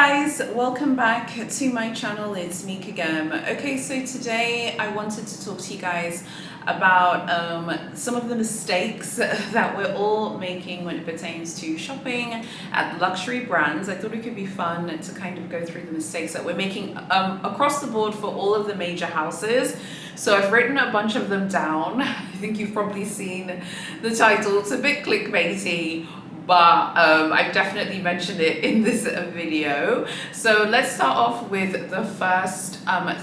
guys, welcome back to my channel. It's me again. Okay, so today I wanted to talk to you guys about some of the mistakes that we're all making when it pertains to shopping at luxury brands. I thought it could be fun to kind of go through the mistakes that we're making across the board for all of the major houses. So I've written a bunch of them down. I think you've probably seen the title. It's a bit clickbaity, but I've definitely mentioned it in this video. So let's start off with the first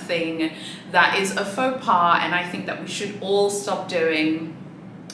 thing that is a faux pas, and I think that we should all stop doing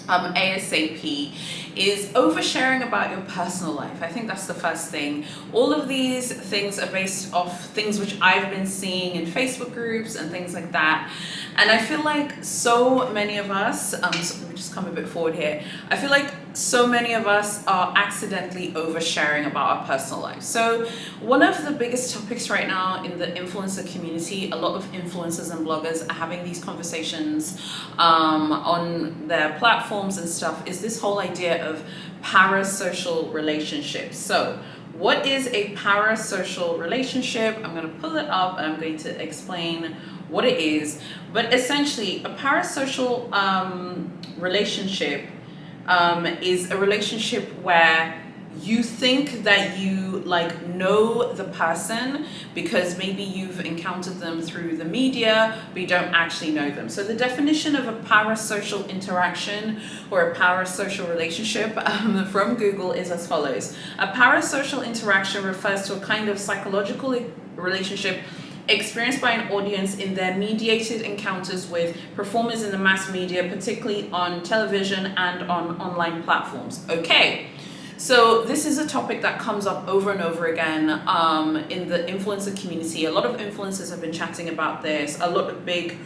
ASAP, is oversharing about your personal life. I think that's the first thing. All of these things are based off things which I've been seeing in Facebook groups and things like that. And I feel like so many of us, so let me just come a bit forward here. I feel like so many of us are accidentally oversharing about our personal life. So one of the biggest topics right now in the influencer community, a lot of influencers and bloggers are having these conversations on their platforms and stuff, is this whole idea of parasocial relationships. So what is a parasocial relationship? I'm going to pull it up and I'm going to explain what it is. But essentially, a parasocial relationship is a relationship where you think that you know the person because maybe you've encountered them through the media, but you don't actually know them. So the definition of a parasocial interaction or a parasocial relationship from Google is as follows. A parasocial interaction refers to a kind of psychological relationship experienced by an audience in their mediated encounters with performers in the mass media, particularly on television and on online platforms. Okay. So this is a topic that comes up over and over again in the influencer community. A lot of influencers have been chatting about this. A lot of big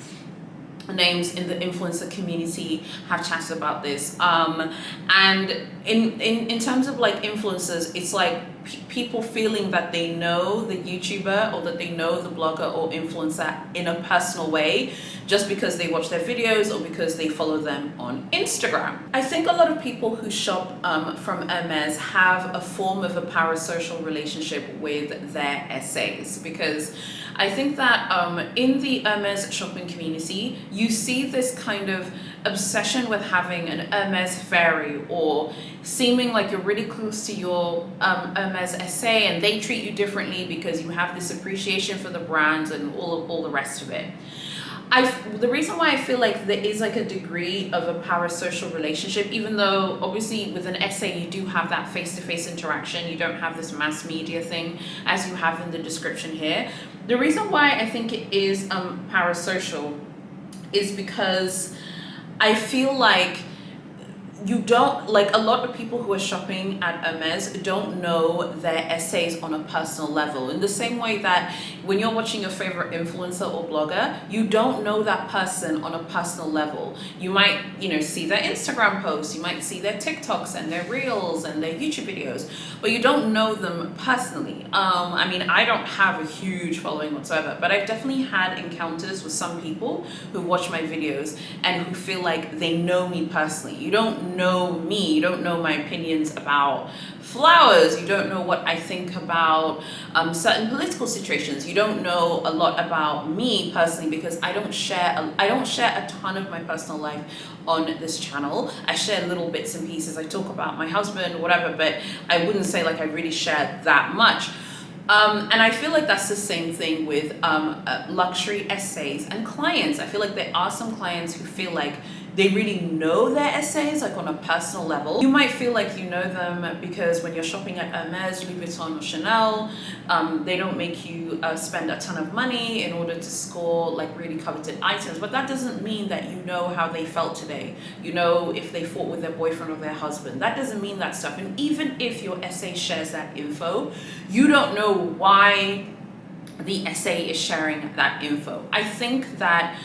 names in the influencer community have chatted about this. And in terms of influencers, it's like people feeling that they know the YouTuber or that they know the blogger or influencer in a personal way just because they watch their videos or because they follow them on Instagram. I think a lot of people who shop from Hermes have a form of a parasocial relationship with their essays, because I think that in the Hermes shopping community, you see this kind of obsession with having an Hermes fairy or seeming like you're really close to your Hermes essay and they treat you differently because you have this appreciation for the brands and all the rest of it. The reason why I feel like there is a degree of a parasocial relationship, even though obviously with an essay you do have that face-to-face interaction, you don't have this mass media thing as you have in the description here. The reason why I think it is parasocial is because I feel like you don't, a lot of people who are shopping at Hermes don't know their essays on a personal level. In the same way that when you're watching your favorite influencer or blogger, you don't know that person on a personal level. You might, see their Instagram posts, you might see their TikToks and their Reels and their YouTube videos, but you don't know them personally. I mean, I don't have a huge following whatsoever, but I've definitely had encounters with some people who watch my videos and who feel like they know me personally. You don't know me, you don't know my opinions about flowers, you don't know what I think about certain political situations, you don't know a lot about me personally, because I don't share a ton of my personal life on this channel. I share little bits and pieces, I talk about my husband, whatever, but I wouldn't say I really share that much. And I feel like that's the same thing with luxury essays and clients. I feel like there are some clients who feel like they really know their essays on a personal level. You might feel like you know them because when you're shopping at Hermes, Louis Vuitton or Chanel, they don't make you spend a ton of money in order to score really coveted items, but that doesn't mean that you know how they felt today. You know if they fought with their boyfriend or their husband. That doesn't mean that stuff. And even if your essay shares that info, you don't know why the essay is sharing that info. I think that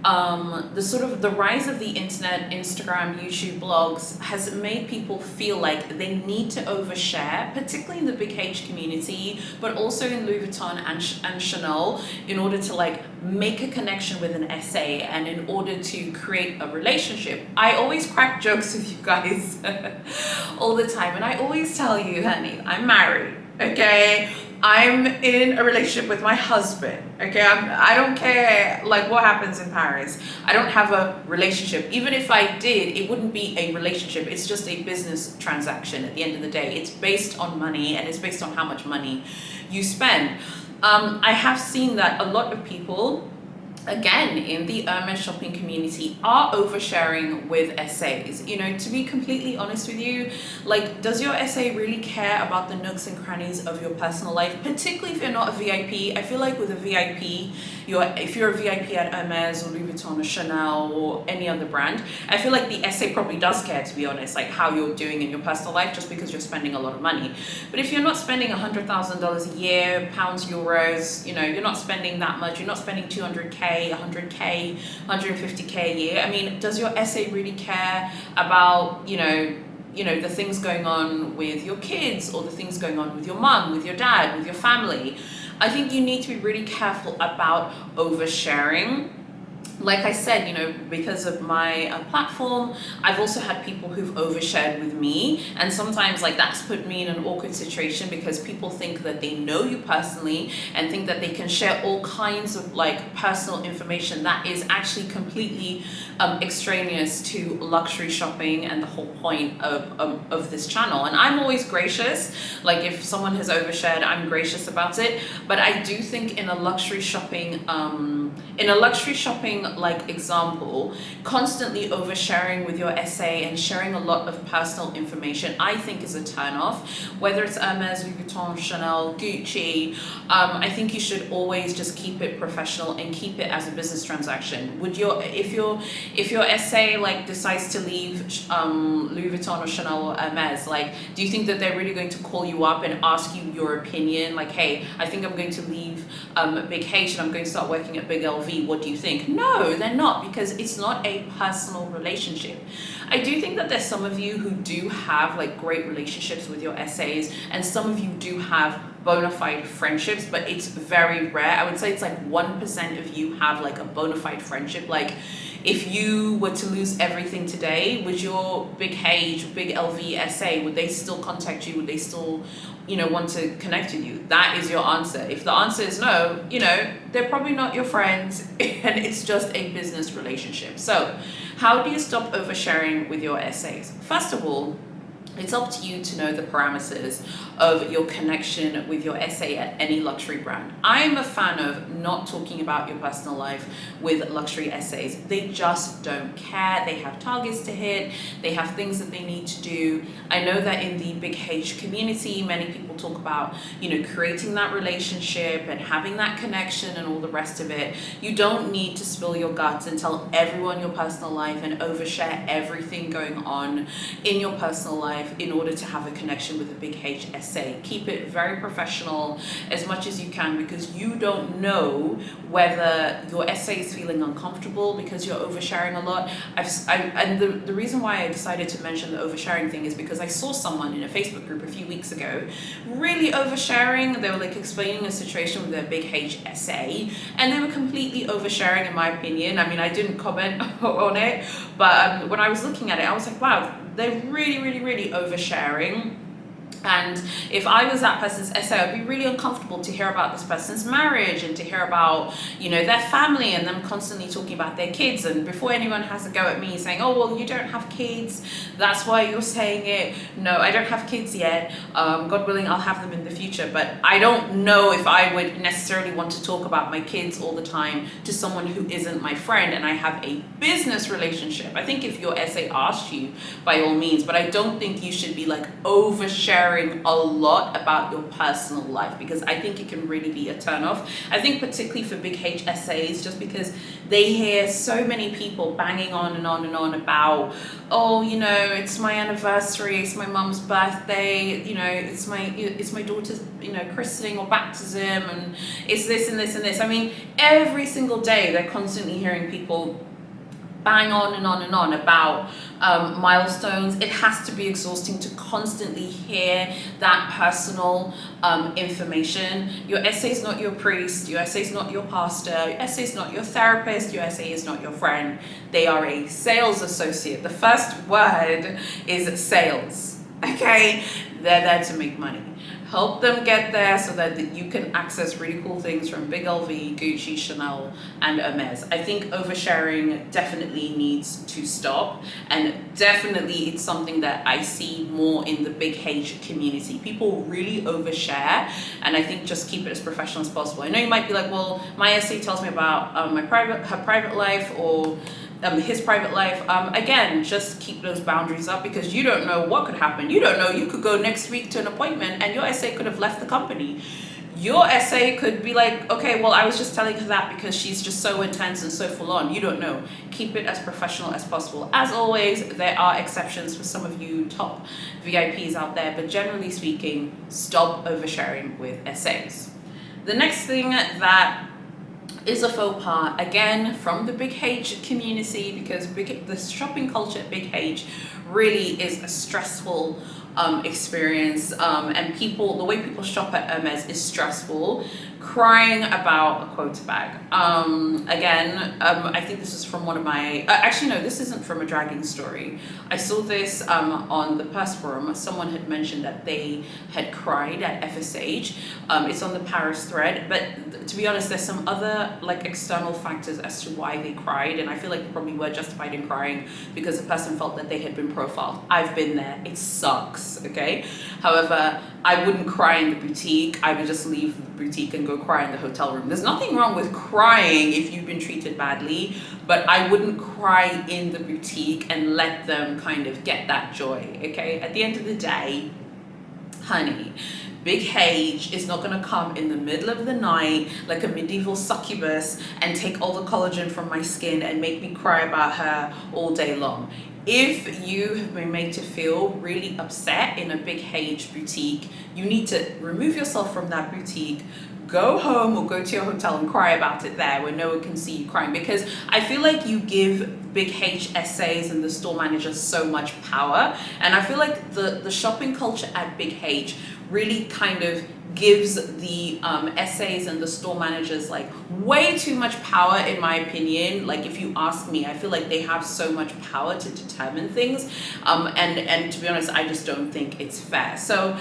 the rise of the internet, Instagram, YouTube, blogs has made people feel like they need to overshare, particularly in the big H community, but also in Louis Vuitton and Chanel, in order to make a connection with an essay and in order to create a relationship. I always crack jokes with you guys all the time, and I always tell you, honey, I'm married, okay? I'm in a relationship with my husband. Okay, I don't care like what happens in Paris. I don't have a relationship. Even if I did, it wouldn't be a relationship. It's just a business transaction at the end of the day. It's based on money, and it's based on how much money you spend. I have seen that a lot of people, again, in the Hermes shopping community, are oversharing with SAs. You know, to be completely honest with you, like, does your SA really care about the nooks and crannies of your personal life? Particularly if you're not a VIP. I feel like with a VIP, if you're a VIP at Hermes or Louis Vuitton or Chanel or any other brand, I feel like the SA probably does care, to be honest, like how you're doing in your personal life, just because you're spending a lot of money. But if you're not spending $100,000 a year, pounds, euros, you know, you're not spending that much, you're not spending 200K, 100K, 150K a year. I mean, does your SA really care about, you know, the things going on with your kids, or the things going on with your mum, with your dad, with your family? I think you need to be really careful about oversharing. Like I said, you know, because of my platform, I've also had people who've overshared with me, and sometimes like that's put me in an awkward situation because people think that they know you personally and think that they can share all kinds of like personal information that is actually completely extraneous to luxury shopping and the whole point of this channel. And I'm always gracious. Like, if someone has overshared, I'm gracious about it. But I do think in a luxury shopping like example, constantly oversharing with your SA and sharing a lot of personal information, I think is a turn off. Whether it's Hermes, Louis Vuitton, Chanel, Gucci, I think you should always just keep it professional and keep it as a business transaction. If your SA like decides to leave Louis Vuitton or Chanel or Hermes, like, do you think that they're really going to call you up and ask you your opinion? Like, hey, I think I'm going to leave Big H and I'm going to start working at Big LV. What do you think? No, they're not, because it's not a personal relationship. I do think that there's some of you who do have like great relationships with your SAs, and some of you do have bona fide friendships, but it's very rare. I would say it's like 1% of you have like a bona fide friendship. Like, if you were to lose everything today, would your Big H, Big LV SA, would they still contact you? Would they still, you know, want to connect with you? That is your answer. If the answer is no, you know, they're probably not your friends and it's just a business relationship. So how do you stop oversharing with your SAs? First of all, it's up to you to know the parameters of your connection with your SA at any luxury brand. I'm a fan of not talking about your personal life with luxury SAs. They just don't care. They have targets to hit. They have things that they need to do. I know that in the Big H community, many people talk about, you know, creating that relationship and having that connection and all the rest of it. You don't need to spill your guts and tell everyone your personal life and overshare everything going on in your personal life in order to have a connection with a Big H SA. Keep it very professional as much as you can, because you don't know whether your SA is feeling uncomfortable because you're oversharing a lot. And the reason why I decided to mention the oversharing thing is because I saw someone in a Facebook group a few weeks ago really oversharing. They were like explaining a situation with their Big H SA, and they were completely oversharing, in my opinion. I mean, I didn't comment on it, but when I was looking at it, I was like, wow, they're really oversharing. And if I was that person's SA, I'd be really uncomfortable to hear about this person's marriage and to hear about, you know, their family and them constantly talking about their kids. And before anyone has a go at me saying, oh, well, you don't have kids, that's why you're saying it. No, I don't have kids yet. God willing, I'll have them in the future. But I don't know if I would necessarily want to talk about my kids all the time to someone who isn't my friend and I have a business relationship. I think if your SA asked you, by all means, but I don't think you should be like oversharing a lot about your personal life, because I think it can really be a turnoff. I think particularly for Big H SAs, just because they hear so many people banging on and on and on about, oh, you know, it's my anniversary, it's my mum's birthday, you know, it's my daughter's, you know, christening or baptism, and it's this and this and this. I mean, every single day they're constantly hearing people bang on and on and on about milestones. It has to be exhausting to constantly hear that personal information. Your SA is not your priest, your SA is not your pastor, your SA is not your therapist, your SA is not your friend. They are a sales associate. The first word is sales, okay? They're there to make money. help them get there so that you can access really cool things from Big LV, Gucci, Chanel, and Hermes. I think oversharing definitely needs to stop, and definitely it's something that I see more in the big H community. People really overshare, and I think just keep it as professional as possible. I know you might be like, well, my essay tells me about her private life, or his private life. Again, just keep those boundaries up, because you don't know what could happen. You don't know, you could go next week to an appointment and your essay could have left the company. Your essay could be like, okay, well, I was just telling her that because she's just so intense and so full on. You don't know. Keep it as professional as possible. As always, there are exceptions for some of you top VIPs out there, but generally speaking, stop oversharing with essays. The next thing that is a faux pas, again from the big H community, because the shopping culture at big H really is a stressful experience, and the way people shop at Hermes is stressful. Crying about a Quota bag. Again, I think this is from one of my, actually no, this isn't from a dragging story. I saw this on the Purse Forum. Someone had mentioned that they had cried at FSH. It's on the Paris thread, but to be honest, there's some other like external factors as to why they cried, and I feel like they probably were justified in crying because the person felt that they had been profiled. I've been there. It sucks, okay? However, I wouldn't cry in the boutique. I would just leave the boutique and go cry in the hotel room. There's nothing wrong with crying if you've been treated badly, but I wouldn't cry in the boutique and let them kind of get that joy, okay? At the end of the day, honey, Big H is not gonna come in the middle of the night like a medieval succubus and take all the collagen from my skin and make me cry about her all day long. If you have been made to feel really upset in a Big H boutique, you need to remove yourself from that boutique, go home or go to your hotel and cry about it there where no one can see you crying, because I feel like you give Big H essays and the store managers so much power, and I feel like the shopping culture at Big H really kind of gives the essays and the store managers like way too much power, in my opinion. Like, if you ask me, I feel like they have so much power to determine things, and to be honest, I just don't think it's fair. So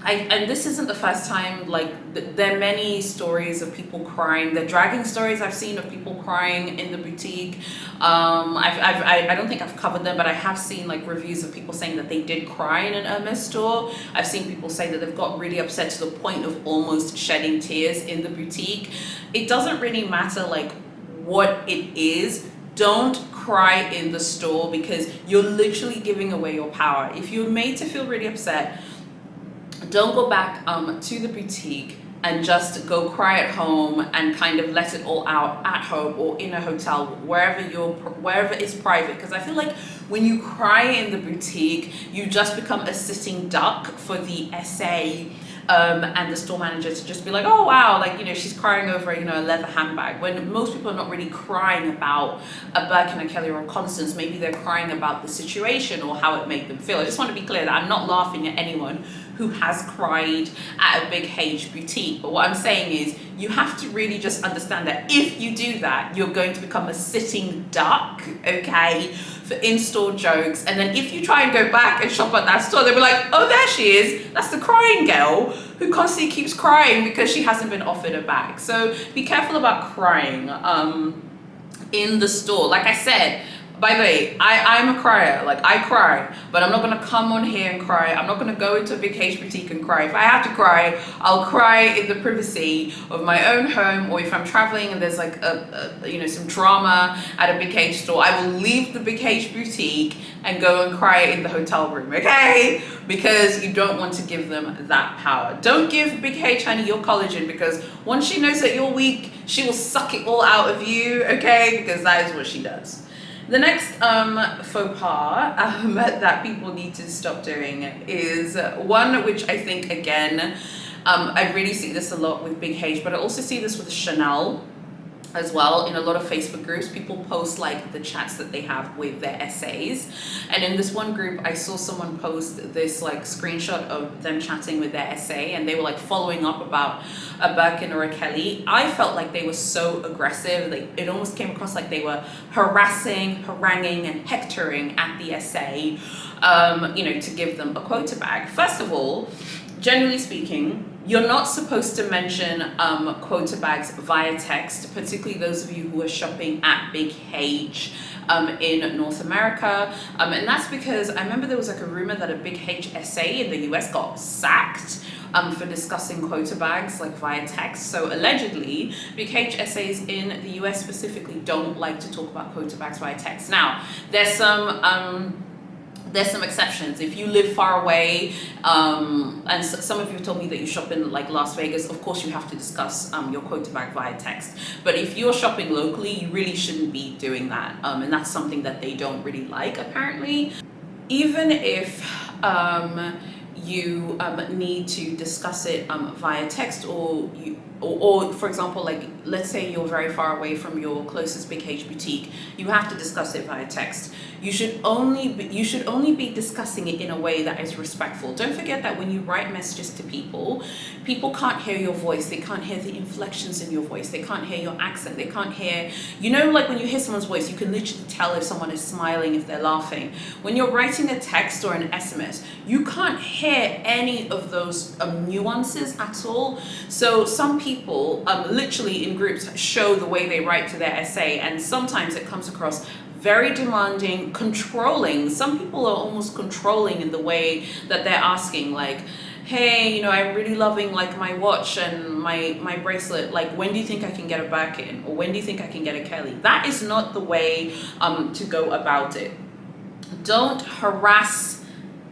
and this isn't the first time, like there are many stories of people crying. The dragging stories I've seen of people crying in the boutique. I don't think I've covered them, but I have seen like reviews of people saying that they did cry in an Hermes store. I've seen people say that they've got really upset to the point of almost shedding tears in the boutique. It doesn't really matter like what it is. Don't cry in the store, because you're literally giving away your power. If you're made to feel really upset, don't go back to the boutique and just go cry at home and kind of let it all out at home or in a hotel, wherever it's private. Because I feel like when you cry in the boutique, you just become a sitting duck for the SA and the store manager to just be like, oh wow, like, you know, she's crying over, you know, a leather handbag, when most people are not really crying about a Birkin, a Kelly, or a Constance. Maybe they're crying about the situation or how it made them feel. I just want to be clear that I'm not laughing at anyone who has cried at a Big H boutique, but what I'm saying is you have to really just understand that if you do that, you're going to become a sitting duck, okay, for in-store jokes. And then if you try and go back and shop at that store, they'll be like, oh, there she is, that's the crying girl who constantly keeps crying because she hasn't been offered a bag. So be careful about crying in the store. Like I said, by the way, I'm a crier. Like, I cry, but I'm not gonna come on here and cry. I'm not gonna go into a Big H boutique and cry. If I have to cry, I'll cry in the privacy of my own home, or if I'm traveling and there's like you know, some drama at a Big H store, I will leave the Big H boutique and go and cry in the hotel room, okay? Because you don't want to give them that power. Don't give Big H honey your collagen, because once she knows that you're weak, she will suck it all out of you, okay? Because that is what she does. The next faux pas that people need to stop doing is one which I think, again, I really see this a lot with Big H, but I also see this with Chanel. as well. In a lot of Facebook groups, people post like the chats that they have with their essays, and in this one group I saw someone post this like screenshot of them chatting with their essay, and they were like following up about a Birkin or a Kelly. I felt like they were so aggressive, like it almost came across like they were harassing, haranguing and hectoring at the essay, you know, to give them a quota bag. First of all, generally speaking, you're not supposed to mention quota bags via text, particularly those of you who are shopping at Big H in North America. And that's because I remember there was like a rumor that a Big H SA in the US got sacked for discussing quota bags like via text. So allegedly, Big H SAs in the US specifically don't like to talk about quota bags via text. Now, there's some exceptions. If you live far away, and some of you told me that you shop in like Las Vegas, of course you have to discuss your quota bag via text. But if you're shopping locally, you really shouldn't be doing that. And that's something that they don't really like, apparently. Even if you need to discuss it via text, or for example, like let's say you're very far away from your closest Big H boutique, you have to discuss it via text. You should only be discussing it in a way that is respectful. Don't forget that when you write messages to people, people can't hear your voice, they can't hear the inflections in your voice, they can't hear your accent, they can't hear, you know, like when you hear someone's voice, you can literally tell if someone is smiling, if they're laughing. When you're writing a text or an SMS, you can't hear any of those nuances at all. So some people literally in groups show the way they write to their essay, and sometimes it comes across very demanding, controlling. Some people are almost controlling in the way that they're asking, like, hey, you know, I'm really loving like my watch and my bracelet, like when do you think I can get a Birkin, or when do you think I can get a Kelly? That is not the way to go about it. Don't harass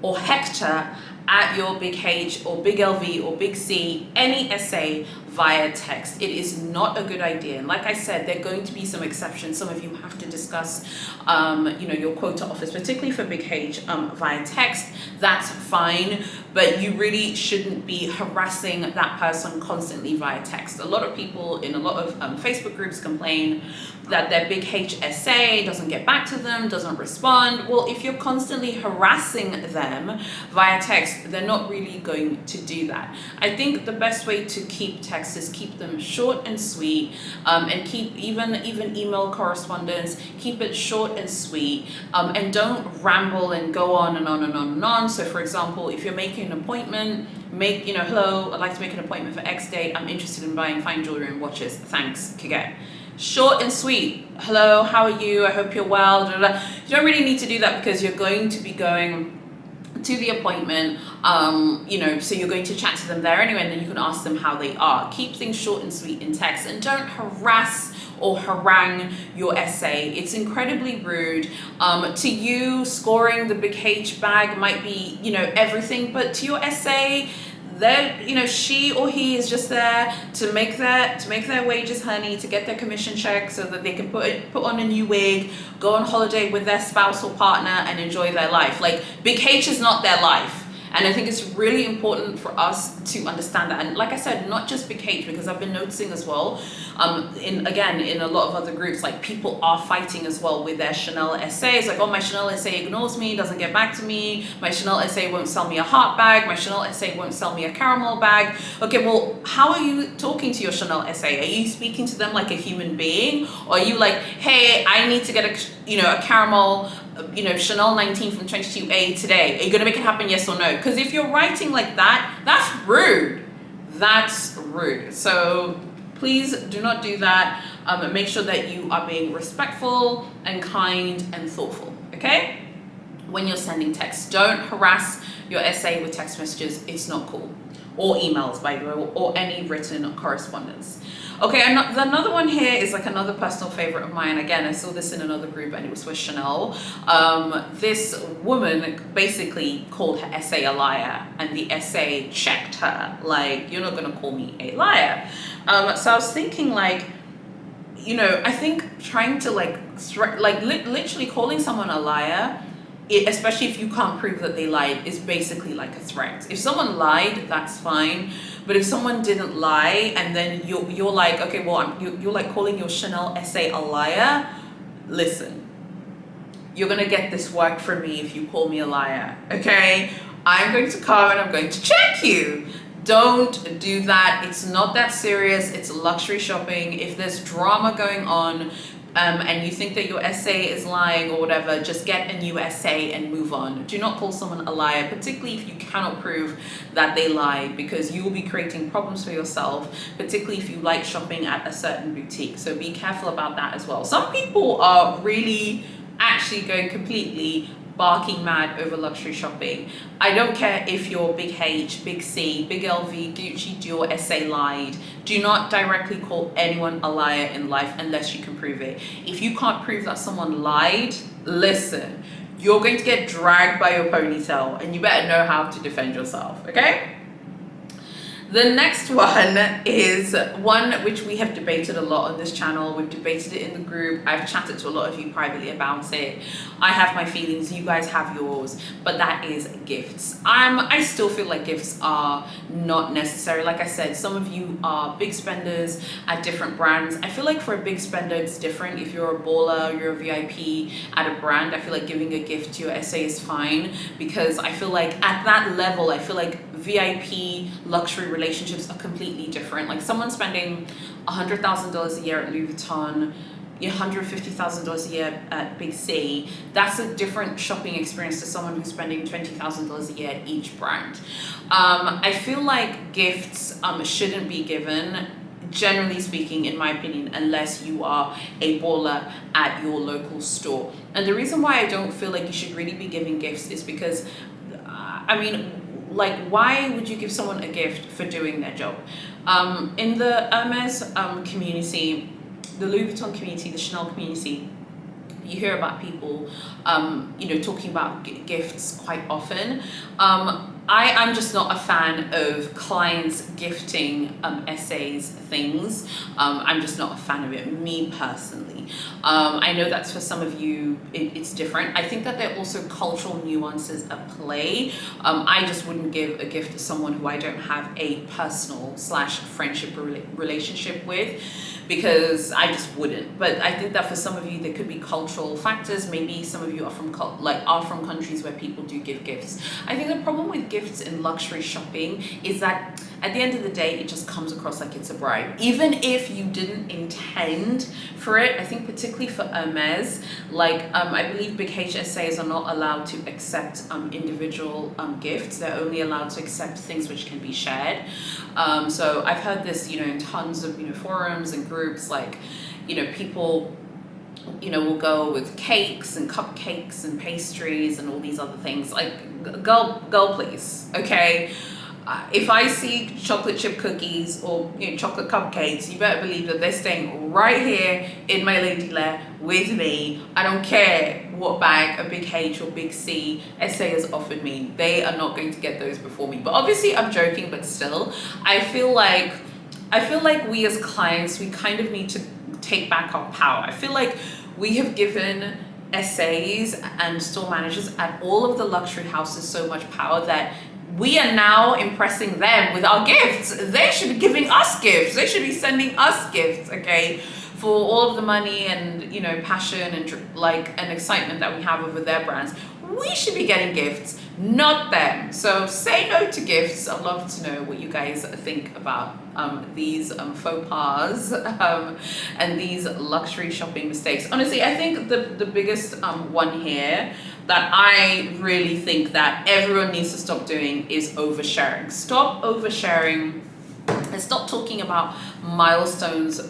or hector at your Big H or Big LV or Big C, any essay via text. It is not a good idea. And like I said, there are going to be some exceptions. Some of you have to discuss, you know, your quota offers, particularly for Big H, via text. That's fine, but you really shouldn't be harassing that person constantly via text. A lot of people in a lot of Facebook groups complain that their Big H SA doesn't get back to them, doesn't respond. Well, if you're constantly harassing them via text, they're not really going to do that. I think the best way to keep texts is keep them short and sweet, and keep even email correspondence, keep it short and sweet, and don't ramble and go on and on and on and on. So for example, if you're making an appointment, make, you know, hello, I'd like to make an appointment for X date, I'm interested in buying fine jewelry and watches, thanks, Kige. Short and sweet. Hello, how are you? I hope you're well. You don't really need to do that because you're going to be going to the appointment, you know, so you're going to chat to them there anyway, and then you can ask them how they are. Keep things short and sweet in text, and don't harass or harangue your essay. It's incredibly rude. To you, scoring the Big H bag might be, you know, everything, but to your essay, they're, you know, she or he is just there to make their wages honey, to get their commission check so that they can put on a new wig, go on holiday with their spouse or partner and enjoy their life. Like, Big H is not their life. And I think it's really important for us to understand that. And like I said, not just Big H, because I've been noticing as well, in a lot of other groups, like people are fighting as well with their Chanel essays. Like, oh, my Chanel essay ignores me, doesn't get back to me. My Chanel essay won't sell me a heart bag. My Chanel essay won't sell me a caramel bag. Okay, well, how are you talking to your Chanel essay? Are you speaking to them like a human being? Or are you like, hey, I need to get a caramel, Chanel 19 from 22A today. Are you gonna make it happen, yes or no? Because if you're writing like that, that's rude. That's rude. So please do not do that. And make sure that you are being respectful and kind and thoughtful, okay? When you're sending text, don't harass your essay with text messages. It's not cool. Or emails, by the way, or any written correspondence. Okay, another one here is like another personal favorite of mine. Again, I saw this in another group and it was with Chanel. This woman basically called her essay a liar, and the essay checked her, like, you're not gonna call me a liar. So I was thinking, like, I think trying to literally calling someone a liar especially if you can't prove that they lied, is basically like a threat. If someone lied, that's fine. But if someone didn't lie and then you're like, okay, well, you're like calling your Chanel essay a liar, listen, you're gonna get this work from me if you call me a liar, okay? I'm going to come and I'm going to check you. Don't do that. It's not that serious. It's luxury shopping. If there's drama going on, and you think that your essay is lying or whatever, just get a new essay and move on. Do not call someone a liar, particularly if you cannot prove that they lied, because you will be creating problems for yourself, particularly if you like shopping at a certain boutique. So be careful about that as well. Some people are really actually going completely barking mad over luxury shopping. I don't care if you're big H, big C, big LV, Gucci, Dior, essay lied. Do not directly call anyone a liar in life unless you can prove it. If you can't prove that someone lied, listen, you're going to get dragged by your ponytail and you better know how to defend yourself, okay? The next one is one which we have debated a lot on this channel. We've debated it in the group. I've chatted to a lot of you privately about it. I have my feelings, you guys have yours, but that is gifts. I still feel like gifts are not necessary. Like I said, some of you are big spenders at different brands. I feel like for a big spender, it's different. If you're a baller, you're a VIP at a brand, I feel like giving a gift to your essay is fine, because I feel like at that level, I feel like VIP luxury relationships are completely different. Like someone spending $100,000 a year at Louis Vuitton, $150,000 a year at Big C, that's a different shopping experience to someone who's spending $20,000 a year at each brand. I feel like gifts shouldn't be given, generally speaking, in my opinion, unless you are a baller at your local store. And the reason why I don't feel like you should really be giving gifts is because, like, why would you give someone a gift for doing their job? In the Hermes community, the Louis Vuitton community, the Chanel community, you hear about people, talking about gifts quite often. I'm just not a fan of clients gifting essays, things. I'm just not a fan of it, me personally. I know that's for some of you, it's different. I think that there are also cultural nuances at play. I just wouldn't give a gift to someone who I don't have a personal / friendship relationship with, because I just wouldn't. But I think that for some of you, there could be cultural factors. Maybe some of you are from countries where people do give gifts. I think the problem with gifts in luxury shopping is that at the end of the day, it just comes across like it's a bribe. Even if you didn't intend for it, I think particularly for Hermes, I believe big HSAs are not allowed to accept individual gifts. They're only allowed to accept things which can be shared. So I've heard this, in tons of, forums and groups, people, will go with cakes and cupcakes and pastries and all these other things. Girl, please, okay? If I see chocolate chip cookies or chocolate cupcakes, you better believe that they're staying right here in my lady lair with me. I don't care what bag a big H or big C essay has offered me. They are not going to get those before me. But obviously I'm joking, but still, I feel like we as clients, we kind of need to take back our power. I feel like we have given essays and store managers at all of the luxury houses so much power that we are now impressing them with our gifts. They should be giving us gifts. They should be sending us gifts, okay? For all of the money and, passion and and excitement that we have over their brands. We should be getting gifts, not them. So say no to gifts. I'd love to know what you guys think about these faux pas and these luxury shopping mistakes. Honestly, I think the biggest one here that I really think that everyone needs to stop doing is oversharing. Stop oversharing and stop talking about milestones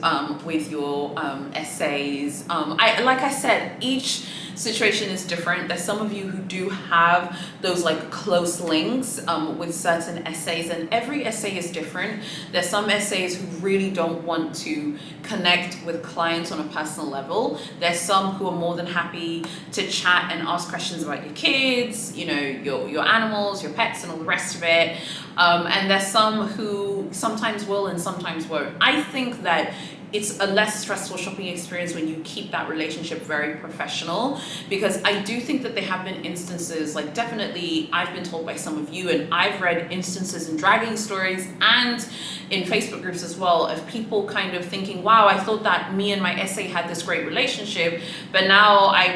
with your essays. Like I said, each situation is different. There's some of you who do have those close links with certain essays, and every essay is different. There's some essays who really don't want to connect with clients on a personal level. There's some who are more than happy to chat and ask questions about your kids, your animals, your pets, and all the rest of it. And there's some who sometimes will and sometimes won't. I think that it's a less stressful shopping experience when you keep that relationship very professional, because I do think that there have been instances, like definitely I've been told by some of you, and I've read instances in dragging stories and in Facebook groups as well, of people kind of thinking, wow, I thought that me and my SA had this great relationship, but now I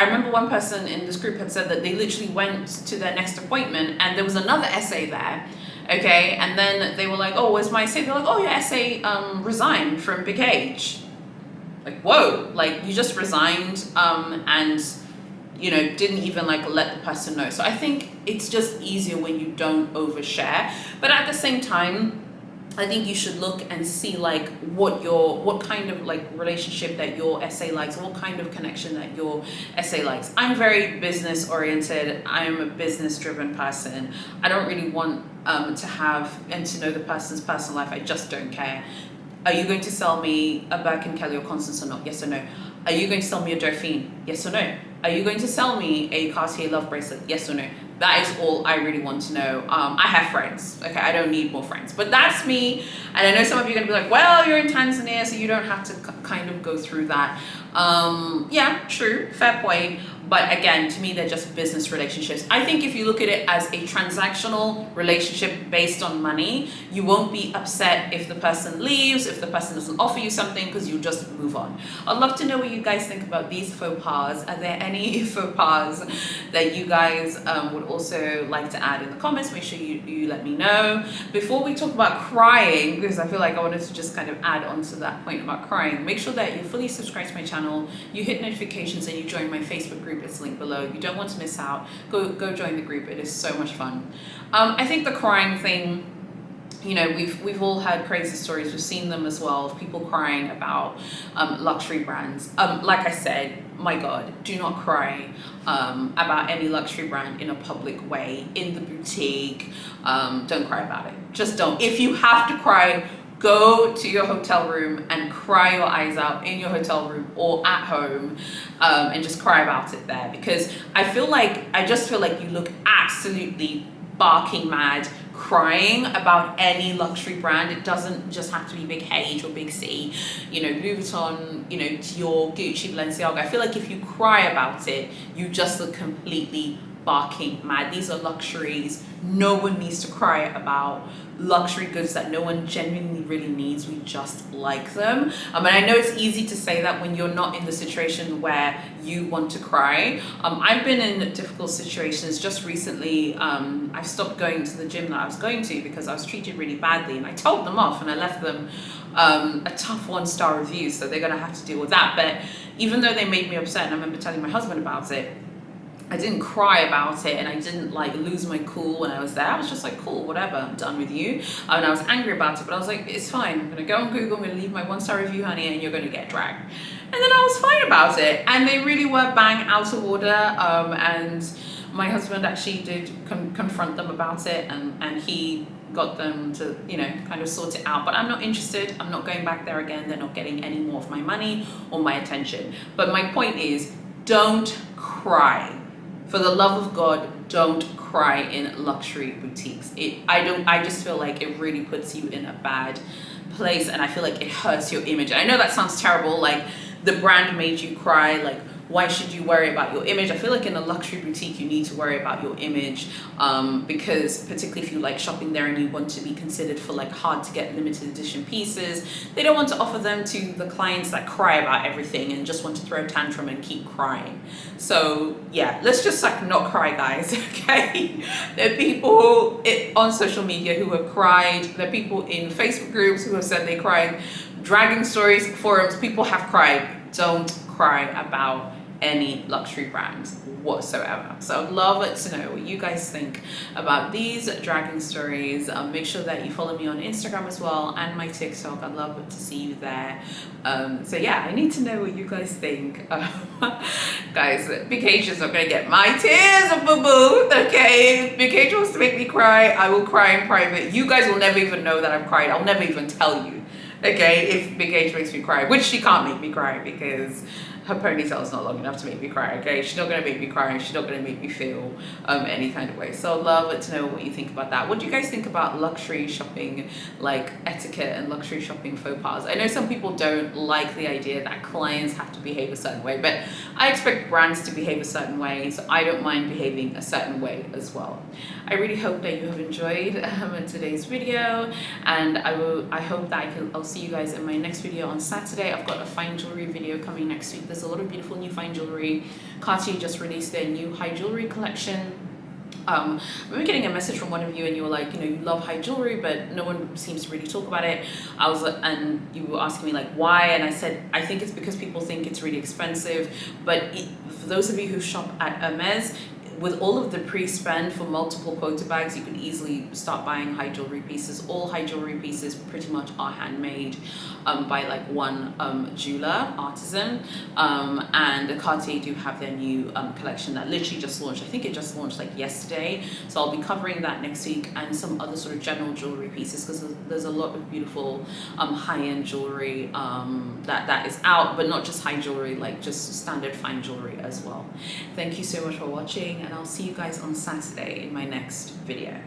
remember one person in this group had said that they literally went to their next appointment and there was another SA there. Okay, and then they were like, oh, where's my SA? They're like, oh, your SA resigned from Big H. Like, whoa, like you just resigned and, you know, didn't even like let the person know. So I think it's just easier when you don't overshare. But at the same time, I think you should look and see like what kind of like relationship that your SA likes, or what kind of connection that your SA likes. I'm very business oriented. I'm a business driven person. I don't really want to have and to know the person's personal life. I just don't care. Are you going to sell me a Birkin, Kelly or Constance or not? Yes or no? Are you going to sell me a Dauphine? Yes or no? Are you going to sell me a Cartier love bracelet? Yes or no? That is all I really want to know. I have friends, okay? I don't need more friends, but that's me. And I know some of you are gonna be like, well, you're in Tanzania, so you don't have to kind of go through that. Yeah, true, fair point. But again, to me, they're just business relationships. I think if you look at it as a transactional relationship based on money, you won't be upset if the person leaves, if the person doesn't offer you something, because you just move on. I'd love to know what you guys think about these faux pas. Are there any faux pas that you guys would also like to add in the comments? Make sure you let me know. Before we talk about crying, because I feel like I wanted to just kind of add on to that point about crying, make sure that you're fully subscribed to my channel, you hit notifications, and you join my Facebook group. It's linked below. You don't want to miss out. Go join the group. It is so much fun. I think the crying thing, you know, we've all had crazy stories. We've seen them as well, of people crying about luxury brands. Like I said, my God, do not cry about any luxury brand in a public way, in the boutique. Don't cry about it. Just don't. If you have to cry, go to your hotel room and cry your eyes out in your hotel room or at home, and just cry about it there, because I just feel like you look absolutely barking mad crying about any luxury brand. It doesn't just have to be Big H or Big C, you know, Louis Vuitton, you know, Dior, Gucci, Balenciaga. I feel like if you cry about it, you just look completely barking mad. These are luxuries. No one needs to cry about luxury goods that no one genuinely really needs. We just like them. And I know it's easy to say that when you're not in the situation where you want to cry. I've been in difficult situations. Just recently, I've stopped going to the gym that I was going to because I was treated really badly, and I told them off and I left them a tough 1-star review, so they're gonna have to deal with that. But even though they made me upset, and I remember telling my husband about it, I didn't cry about it, and I didn't like lose my cool when I was there. I was just like, cool, whatever, I'm done with you. And I was angry about it, but I was like, it's fine. I'm gonna go on Google, I'm gonna leave my 1-star review, honey, and you're gonna get dragged. And then I was fine about it. And they really were bang out of order. And my husband actually did confront them about it, and he got them to, you know, kind of sort it out. But I'm not interested. I'm not going back there again. They're not getting any more of my money or my attention. But my point is, don't cry. For the love of God, don't cry in luxury boutiques. I just feel like it really puts you in a bad place, and I feel like it hurts your image. I know that sounds terrible, like the brand made you cry, like why should you worry about your image? I feel like in a luxury boutique you need to worry about your image, because particularly if you like shopping there and you want to be considered for like hard to get limited edition pieces, they don't want to offer them to the clients that cry about everything and just want to throw a tantrum and keep crying. So yeah, let's just like not cry, guys, okay? There are people on social media who have cried. There are people in Facebook groups who have said they cried. Dragging stories, forums, people have cried. Don't cry about any luxury brands whatsoever. So I'd love to know what you guys think about these dragging stories. Make sure that you follow me on Instagram as well, and my TikTok. I'd love to see you there. So yeah, I need to know what you guys think. Guys, Big H is not gonna get my tears, boo-boo, okay? If Big H wants to make me cry, I will cry in private. You guys will never even know that I've cried. I'll never even tell you, okay, if Big H makes me cry, which she can't make me cry because her ponytail is not long enough to make me cry, okay? She's not gonna make me cry, she's not gonna make me feel any kind of way. So I'd love to know what you think about that. What do you guys think about luxury shopping, like etiquette and luxury shopping faux pas? I know some people don't like the idea that clients have to behave a certain way, but I expect brands to behave a certain way, so I don't mind behaving a certain way as well. I really hope that you have enjoyed today's video, and I hope that I'll see you guys in my next video on Saturday. I've got a fine jewelry video coming next week. There's a lot of beautiful new fine jewelry. Cartier just released their new high jewelry collection. I remember getting a message from one of you, and you were like, you know, you love high jewelry, but no one seems to really talk about it. And you were asking me like why, and I said I think it's because people think it's really expensive. But for those of you who shop at Hermes, with all of the pre-spend for multiple Quota bags, you can easily start buying high jewelry pieces. All high jewelry pieces pretty much are handmade by like one jeweler, artisan, and Cartier do have their new collection that literally just launched. I think it just launched like yesterday, so I'll be covering that next week, and some other sort of general jewelry pieces, because there's a lot of beautiful high-end jewelry that is out, but not just high jewelry, like just standard fine jewelry as well. Thank you so much for watching, and I'll see you guys on Saturday in my next video.